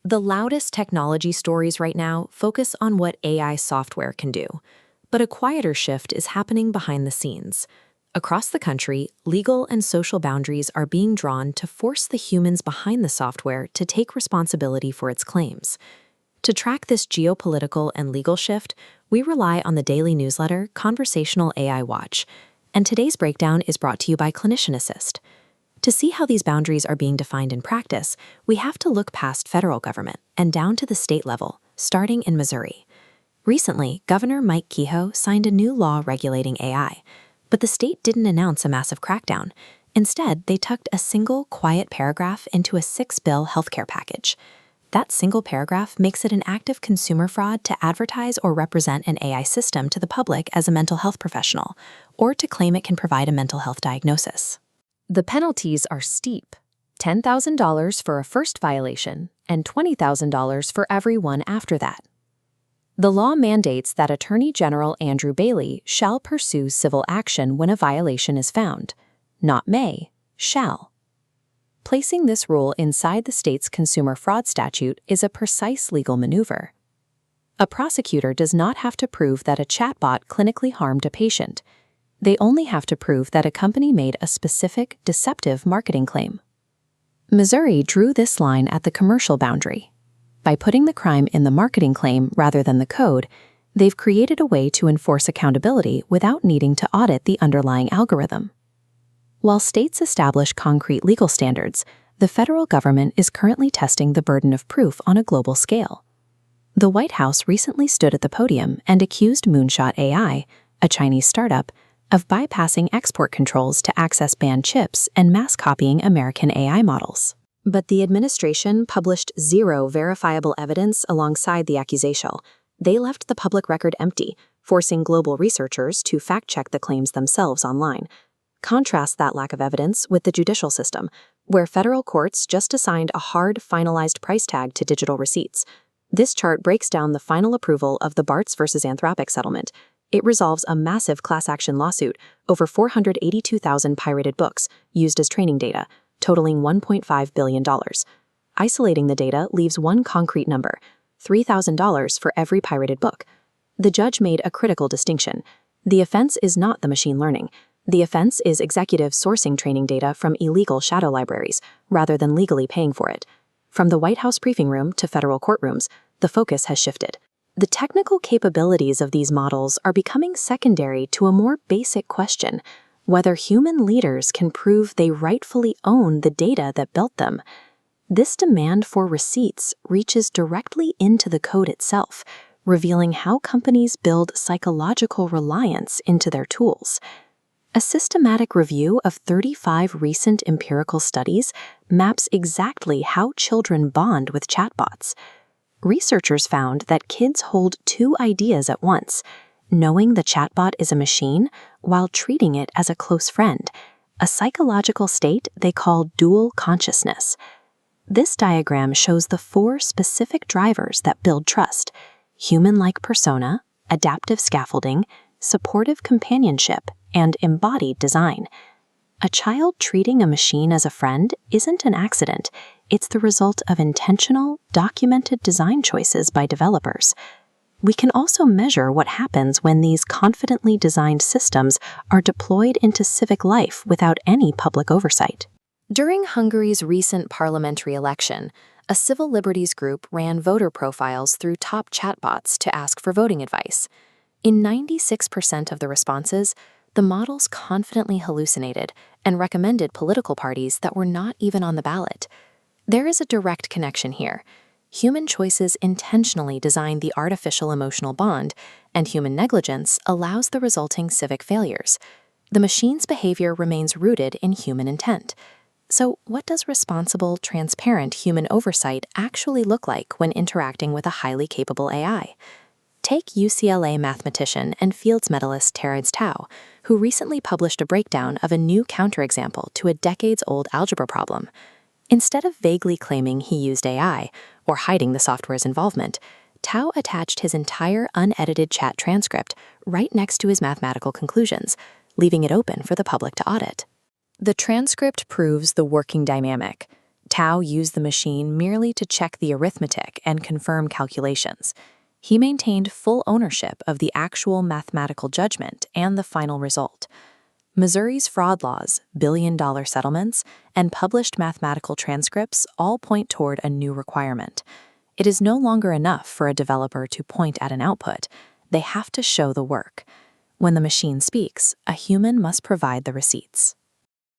The loudest technology stories right now focus on what AI software can do, but a quieter shift is happening behind the scenes. Across the country, legal and social boundaries are being drawn to force the humans behind the software to take responsibility for its claims. To track this geopolitical and legal shift, we rely on the daily newsletter Conversational AI Watch, and today's breakdown is brought to you by Clinician Assist. To see how these boundaries are being defined in practice, we have to look past federal government and down to the state level, starting in Missouri. Recently, Governor Mike Kehoe signed a new law regulating AI, but the state didn't announce a massive crackdown. Instead, they tucked a single, quiet paragraph into a 6-bill healthcare package. That single paragraph makes it an act of consumer fraud to advertise or represent an AI system to the public as a mental health professional, or to claim it can provide a mental health diagnosis. The penalties are steep: $10,000 for a first violation and $20,000 for every one after that. The law mandates that Attorney General Andrew Bailey shall pursue civil action when a violation is found, not may, shall. Placing this rule inside the state's consumer fraud statute is a precise legal maneuver. A prosecutor does not have to prove that a chatbot clinically harmed a patient. They only have to prove that a company made a specific, deceptive marketing claim. Missouri drew this line at the commercial boundary. By putting the crime in the marketing claim rather than the code, they've created a way to enforce accountability without needing to audit the underlying algorithm. While states establish concrete legal standards, the federal government is currently testing the burden of proof on a global scale. The White House recently stood at the podium and accused Moonshot AI, a Chinese startup, of bypassing export controls to access banned chips and mass copying American AI models. But the administration published zero verifiable evidence alongside the accusation. They left the public record empty, forcing global researchers to fact-check the claims themselves online. Contrast that lack of evidence with the judicial system, where federal courts just assigned a hard, finalized price tag to digital receipts. This chart breaks down the final approval of the Bartz versus Anthropic settlement. It resolves a massive class action lawsuit over 482,000 pirated books used as training data, totaling $1.5 billion. Isolating the data leaves one concrete number: $3,000 for every pirated book. The judge made a critical distinction. The offense is not the machine learning. The offense is executive sourcing training data from illegal shadow libraries, rather than legally paying for it. From the White House briefing room to federal courtrooms, the focus has shifted. The technical capabilities of these models are becoming secondary to a more basic question: whether human leaders can prove they rightfully own the data that built them. This demand for receipts reaches directly into the code itself, revealing how companies build psychological reliance into their tools. A systematic review of 35 recent empirical studies maps exactly how children bond with chatbots. Researchers found that kids hold two ideas at once: knowing the chatbot is a machine while treating it as a close friend, a psychological state they call dual consciousness. This diagram shows the 4 specific drivers that build trust: human-like persona, adaptive scaffolding, supportive companionship, and embodied design. A child treating a machine as a friend isn't an accident. It's the result of intentional, documented design choices by developers. We can also measure what happens when these confidently designed systems are deployed into civic life without any public oversight. During Hungary's recent parliamentary election, a civil liberties group ran voter profiles through top chatbots to ask for voting advice. In 96% of the responses, the models confidently hallucinated and recommended political parties that were not even on the ballot. There is a direct connection here. Human choices intentionally design the artificial emotional bond, and human negligence allows the resulting civic failures. The machine's behavior remains rooted in human intent. So, what does responsible, transparent human oversight actually look like when interacting with a highly capable AI? Take UCLA mathematician and Fields medalist Terence Tao, who recently published a breakdown of a new counterexample to a decades-old algebra problem. Instead of vaguely claiming he used AI or hiding the software's involvement, Tao attached his entire unedited chat transcript right next to his mathematical conclusions, leaving it open for the public to audit. The transcript proves the working dynamic. Tao used the machine merely to check the arithmetic and confirm calculations. He maintained full ownership of the actual mathematical judgment and the final result. Missouri's fraud laws, billion-dollar settlements, and published mathematical transcripts all point toward a new requirement. It is no longer enough for a developer to point at an output. They have to show the work. When the machine speaks, a human must provide the receipts.